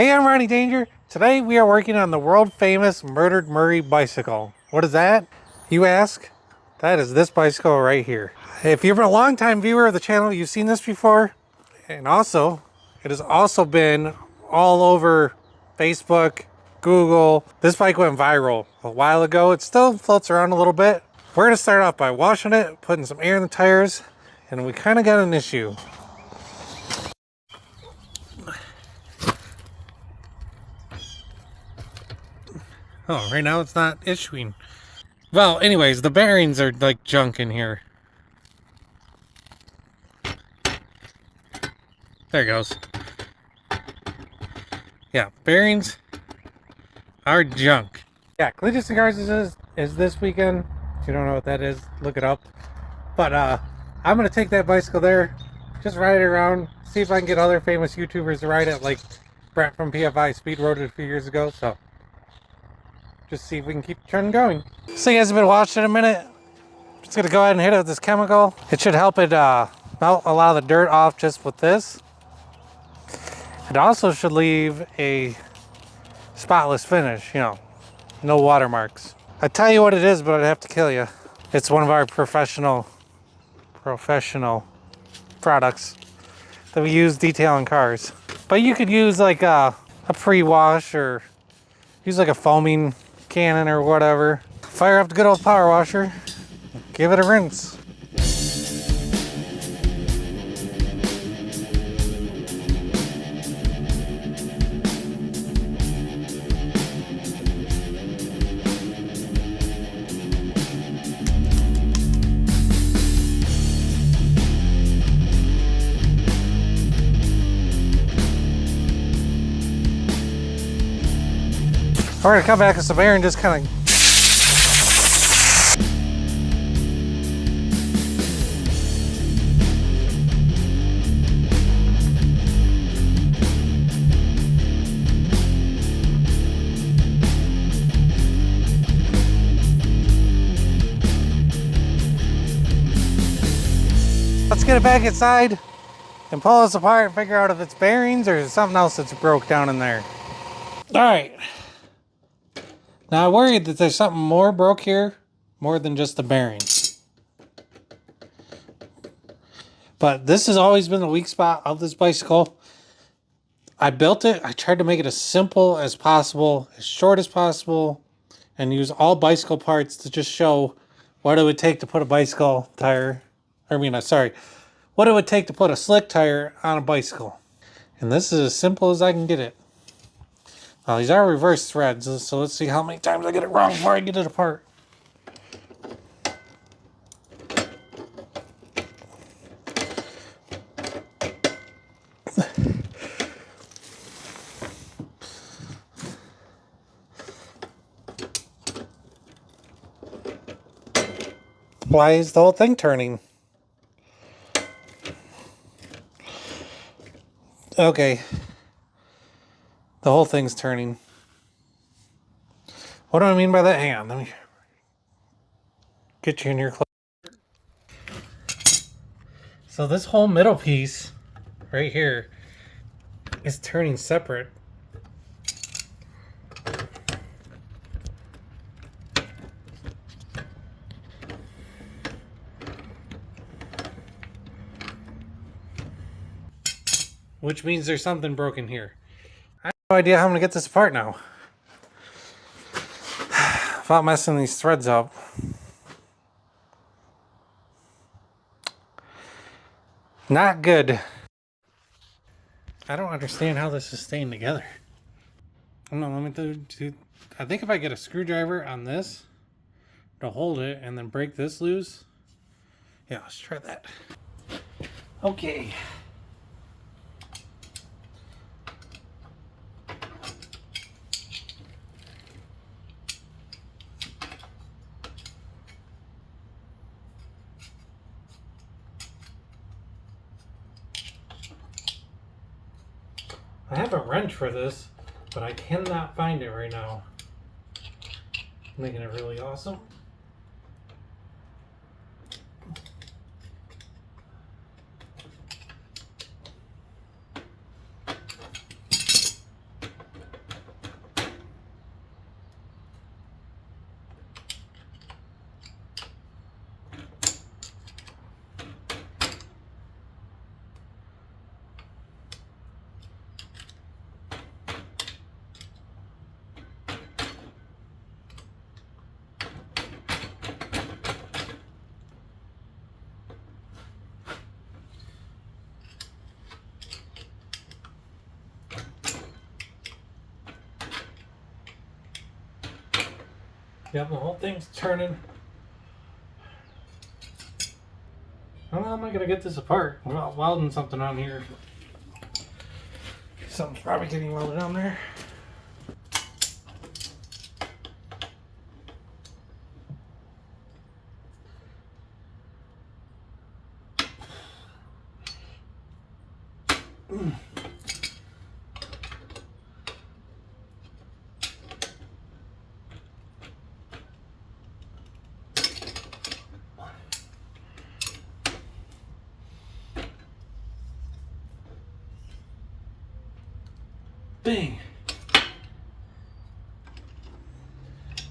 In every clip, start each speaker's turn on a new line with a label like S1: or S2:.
S1: Hey, I'm Ronnie Danger. Today we are working on the world famous Murdered Murry bicycle. What is that, you ask? That is this bicycle right here. If you've been a long-time viewer of the channel, you've seen this before. And also, it has also been all over Facebook, Google. This bike went viral a while ago. It still floats around a little bit. We're gonna start off by washing it, putting some air in the tires, and we kind of got an issue. Oh, right now it's not issuing. Well, anyways, the bearings are like junk in here. There it goes. Yeah, bearings are junk. Yeah, Collision Cigars is this weekend. If you don't know what that is, look it up. But I'm gonna take that bicycle there, just ride it around, see if I can get other famous YouTubers to ride it, like Brett from PFI speed rode it a few years ago. So just see if we can keep the trend going. So you guys have been watching a minute. Just gonna go ahead and hit it with this chemical. It should help it melt a lot of the dirt off just with this. It also should leave a spotless finish, you know, no watermarks. I'd tell you what it is, but I'd have to kill you. It's one of our professional products that we use detailing cars. But you could use like a pre-wash or use like a foaming cannon or whatever. Fire up the good old power washer, give it a rinse. We're gonna come back with some air and just kind of let's get it back inside and pull this apart and figure out if it's bearings or something else that's broke down in there. All right. Now I'm worried that there's something more broke here, more than just the bearings. But this has always been the weak spot of this bicycle. I built it, I tried to make it as simple as possible, as short as possible, and use all bicycle parts to just show what it would take to put a bicycle tire, what it would take to put a slick tire on a bicycle. And this is as simple as I can get it. Well, these are reverse threads, so let's see how many times I get it wrong before I get it apart. Why is the whole thing turning? Okay. The whole thing's turning. What do I mean by that? Hang on, let me get you in here close. So this whole middle piece right here is turning separate. Which means there's something broken here. I have no idea how I'm gonna get this apart now without messing these threads up. Not good. I don't understand how this is staying together. I don't know, let me do. I think if I get a screwdriver on this to hold it and then break this loose. Yeah, let's try that. Okay. I have a wrench for this, but I cannot find it right now. Making it really awesome. Yep, the whole thing's turning. How am I gonna get this apart without welding something on here? Something's probably getting welded on there. Bang!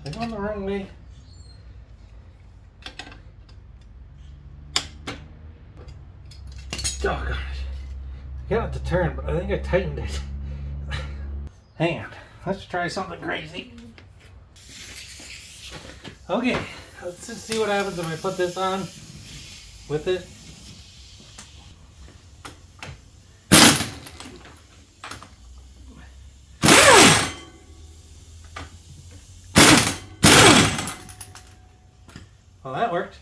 S1: They're going the wrong way. Oh gosh. I got it to turn, but I think I tightened it. Hang on. Let's try something crazy. Okay. Let's just see what happens if I put this on with it. Well, that worked.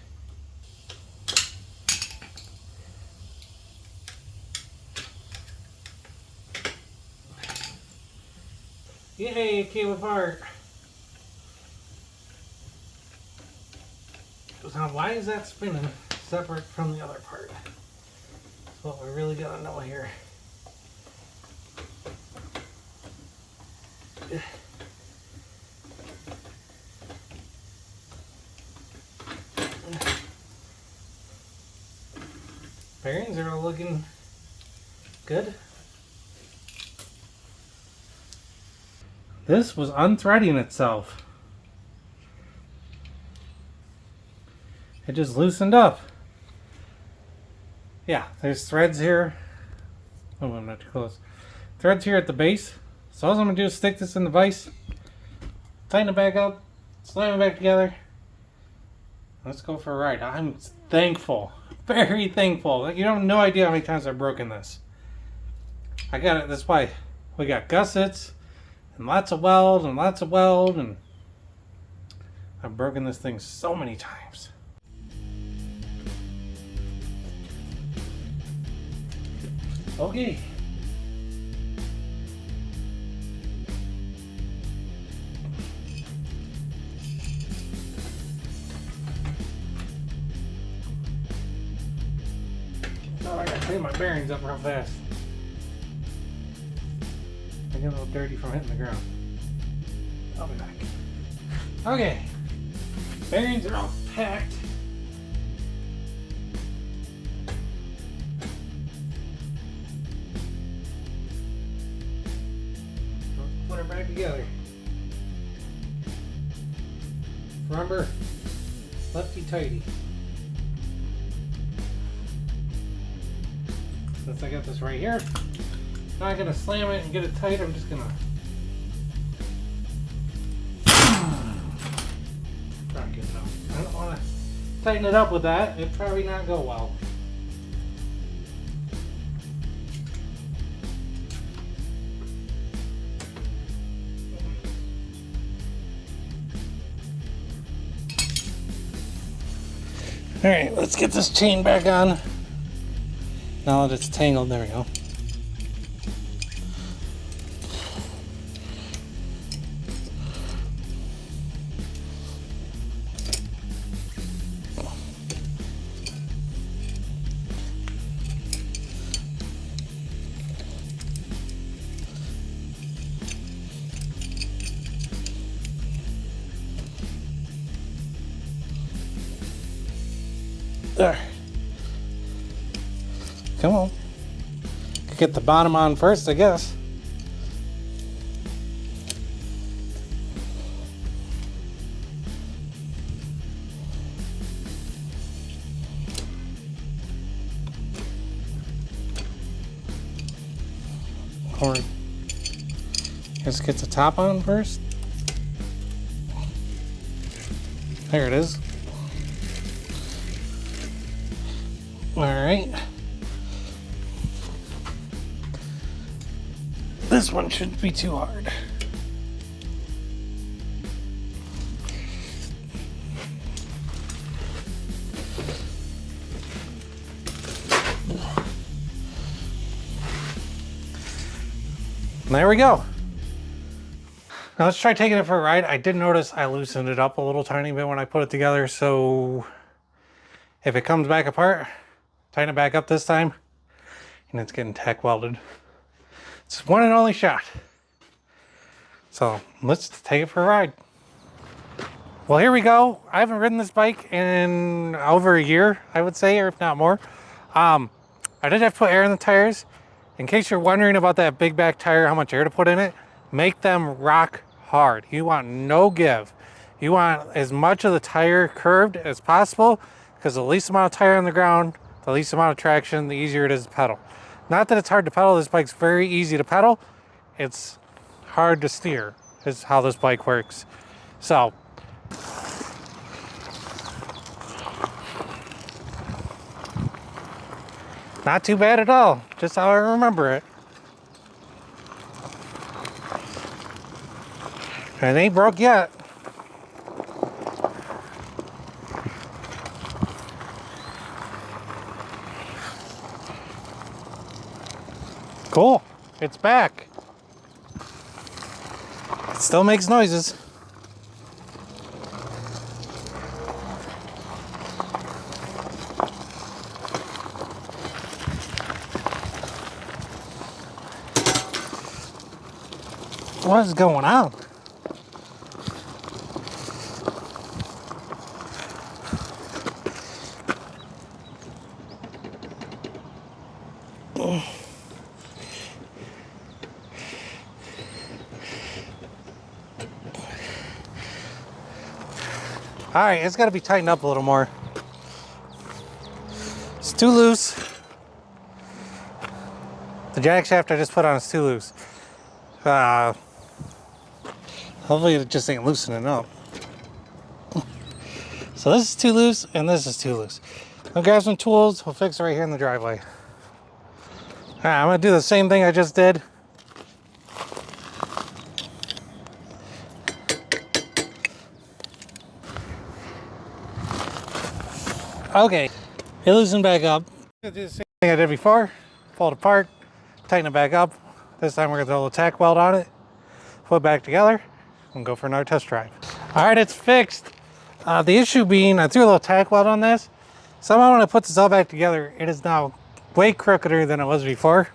S1: Yay, it came apart. Now, why is that spinning separate from the other part? That's what we really gotta know here. Bearings are looking good. This was unthreading itself. It just loosened up. Yeah, there's threads here. Oh, I'm not too close. Threads here at the base. So all I'm gonna do is stick this in the vise, tighten it back up, slam it back together. Let's go for a ride. I'm thankful, very thankful. Like, you don't have no idea how many times I've broken this. I got it this way. We got gussets and lots of weld and lots of weld, and I've broken this thing so many times. Okay. Oh, I gotta clean my bearings up real fast. I get a little dirty from hitting the ground. I'll be back. Okay. Bearings are all packed. Put her back together. Remember, lefty tighty. Since I got this right here, I'm not gonna slam it and get it tight. I'm just gonna not good enough. I don't want to tighten it up with that. It'd probably not go well. All right, let's get this chain back on. Now that it's tangled, there we go. There. Come on. Get the bottom on first, I guess. Or just get the top on first. There it is. All right. This one shouldn't be too hard. And there we go. Now let's try taking it for a ride. I did notice I loosened it up a little tiny bit when I put it together, so if it comes back apart, tighten it back up this time, and it's getting tack welded. It's one and only shot. So let's take it for a ride. Well, here we go. I haven't ridden this bike in over a year, I would say, or if not more. I did have to put air in the tires. In case you're wondering about that big back tire, how much air to put in it, make them rock hard. You want no give. You want as much of the tire curved as possible, because the least amount of tire on the ground, the least amount of traction, the easier it is to pedal. Not that it's hard to pedal. This bike's very easy to pedal. It's hard to steer is how this bike works. So not too bad at all, just how I remember it. And it ain't broke yet. Cool, it's back. It still makes noises. What is going on? All right, it's got to be tightened up a little more. It's too loose. The jack shaft I just put on is too loose. Hopefully it just ain't loosening up. So this is too loose and this is too loose. I'll grab some tools. We'll fix it right here in the driveway. All right, I'm gonna do the same thing I just did. Okay, it loosened back up. I'm gonna do the same thing I did before. Pull it apart, tighten it back up. This time we're gonna throw a little tack weld on it, put it back together, and go for another test drive. All right, it's fixed. The issue being, I threw a little tack weld on this. Somehow when I put this all back together, it is now way crookeder than it was before.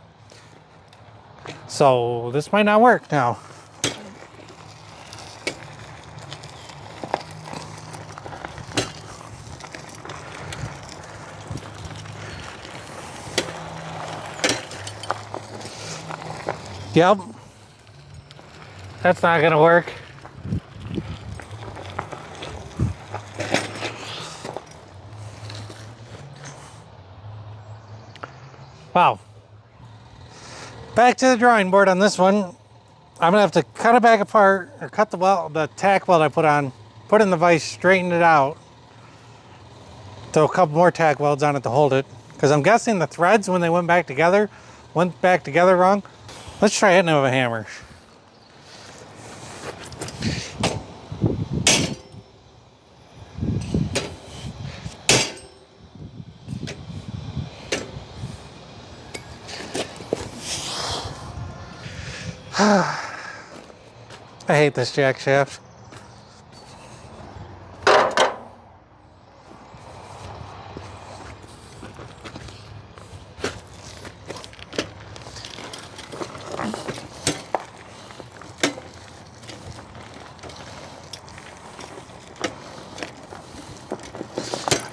S1: So this might not work now. Yep, that's not gonna work. Wow. Back to the drawing board on this one. I'm gonna have to cut it back apart, or cut the tack weld I put on, put it in the vise, straighten it out, throw a couple more tack welds on it to hold it, because I'm guessing the threads, when they went back together wrong. Let's try hitting it with a hammer. I hate this jack shaft.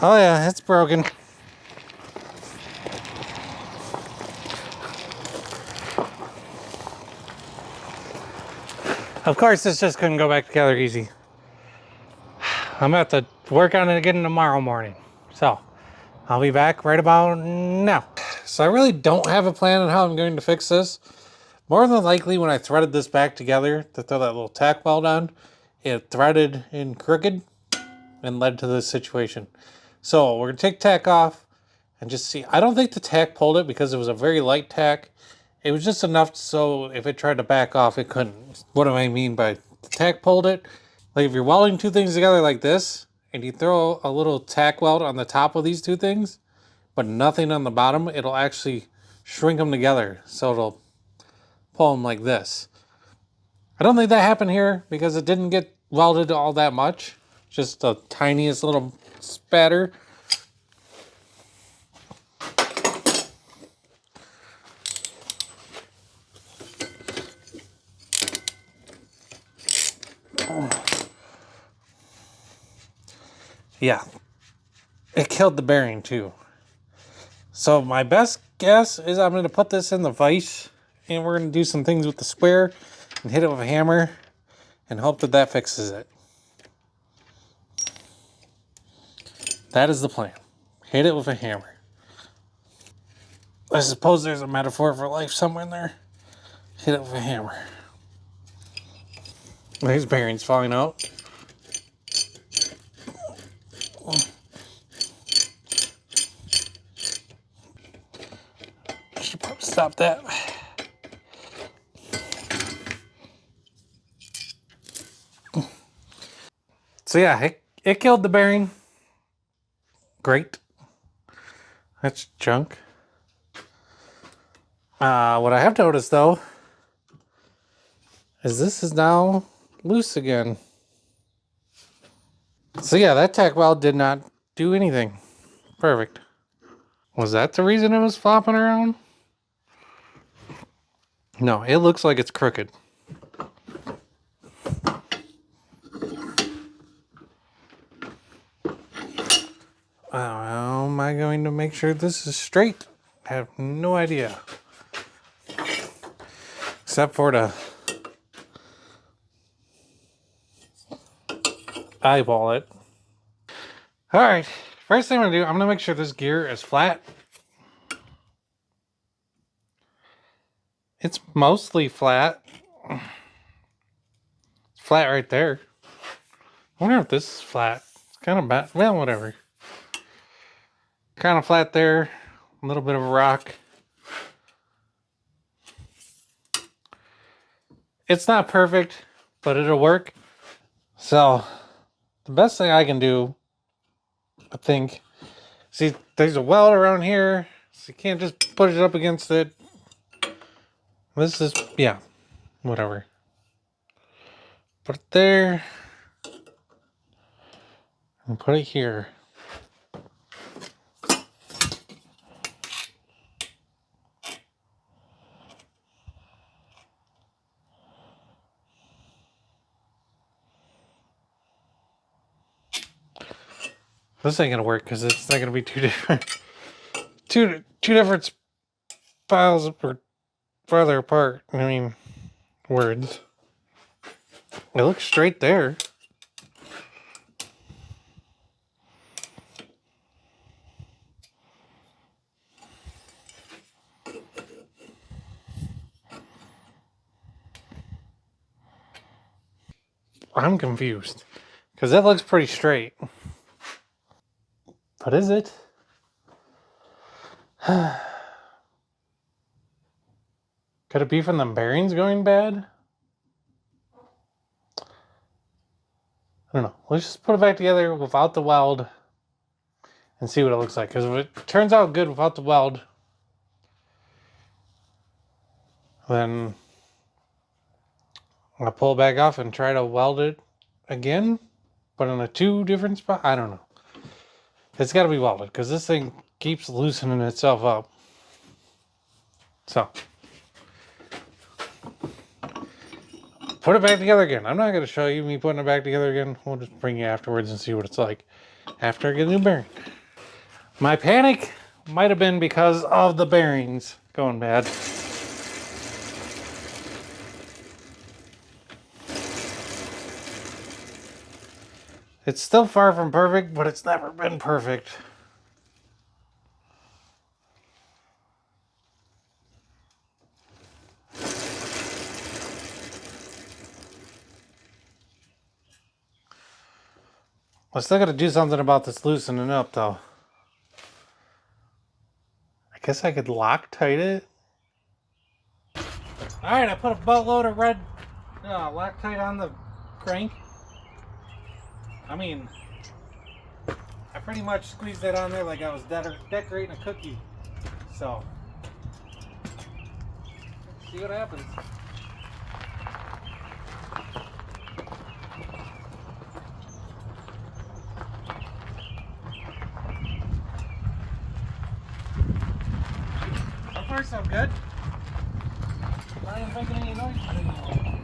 S1: Oh yeah, it's broken. Of course, this just couldn't go back together easy. I'm gonna have to work on it again tomorrow morning. So, I'll be back right about now. So I really don't have a plan on how I'm going to fix this. More than likely, when I threaded this back together to throw that little tack weld on, it threaded in crooked and led to this situation. So we're gonna take tack off and just see. I don't think the tack pulled it because it was a very light tack. It was just enough so if it tried to back off, it couldn't. What do I mean by the tack pulled it? Like if you're welding two things together like this, and you throw a little tack weld on the top of these two things, but nothing on the bottom, it'll actually shrink them together. So it'll pull them like this. I don't think that happened here because it didn't get welded all that much. Just the tiniest little spatter. Yeah, it killed the bearing too. So my best guess is I'm going to put this in the vise and we're going to do some things with the square and hit it with a hammer and hope that that fixes it. That is the plan. Hit it with a hammer. I suppose there's a metaphor for life somewhere in there. Hit it with a hammer. These bearings falling out. Should probably stop that. So yeah, it killed the bearing. Great. That's junk. What I have noticed though is this is now loose again. So yeah, that tack weld did not do anything. Perfect. Was that the reason it was flopping around? No, it looks like it's crooked. How am I going to make sure this is straight? I have no idea. Except for to eyeball it. Alright, first thing I'm going to do, I'm going to make sure this gear is flat. It's mostly flat. It's flat right there. I wonder if this is flat. It's kind of bad. Well, whatever. Kind of flat there. A little bit of a rock. It's not perfect, but it'll work. So, the best thing I can do, I think, see, there's a weld around here, so you can't just put it up against it. This is, yeah, whatever. Put it there, and put it here. This ain't gonna work because it's not gonna be two different, two different files or farther apart. I mean, words. It looks straight there. I'm confused because that looks pretty straight. But is it? Could it be from the bearings going bad? I don't know. Let's just put it back together without the weld and see what it looks like. Because if it turns out good without the weld, then I'll pull it back off and try to weld it again, but in a two different spot. I don't know. It's got to be welded because this thing keeps loosening itself up. So, put it back together again. I'm not going to show you me putting it back together again. We'll just bring you afterwards and see what it's like after I get a new bearing. My panic might have been because of the bearings going bad. It's still far from perfect, but it's never been perfect. I still got to do something about this loosening up, though. I guess I could Loctite it. Alright, I put a boatload of red Loctite on the crank. I mean, I pretty much squeezed that on there like I was decorating a cookie. So, let's see what happens. far so good. Not even making any noise anymore.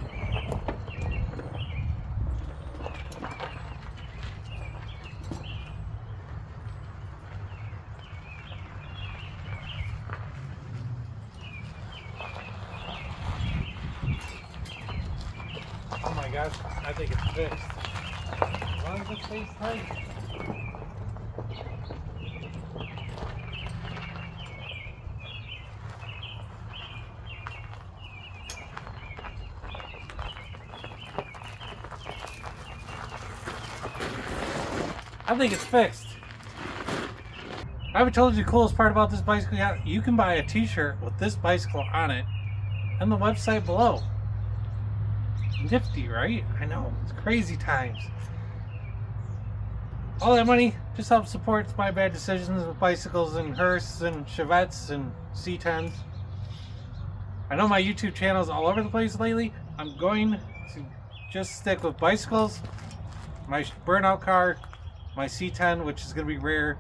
S1: Oh my gosh, I think it's fixed. As long as it stays tight. I think it's fixed. I haven't told you the coolest part about this bicycle yet. You can buy a t-shirt with this bicycle on it on the website below. Nifty, right? I know, it's crazy times. All that money just helps support my bad decisions with bicycles and hearses and Chevettes and C10s. I know my YouTube channel is all over the place lately. I'm going to just stick with bicycles, my burnout car, my C10, which is going to be rare,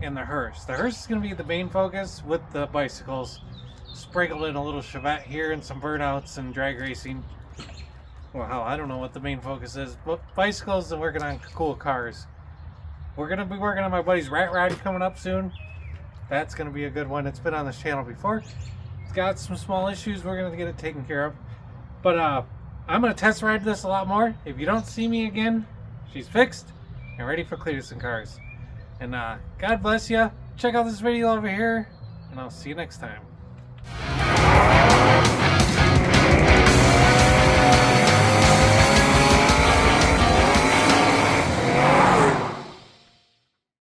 S1: and the hearse. The hearse is going to be the main focus with the bicycles. Sprinkle in a little Chevette here and some burnouts and drag racing. Well, hell, I don't know what the main focus is, but bicycles and working on cool cars. We're going to be working on my buddy's rat ride coming up soon. That's going to be a good one. It's been on this channel before. It's got some small issues. We're going to get it taken care of. But I'm going to test ride this a lot more. If you don't see me again, she's fixed and ready for Cletus and Cars. And God bless you. Check out this video over here, and I'll see you next time.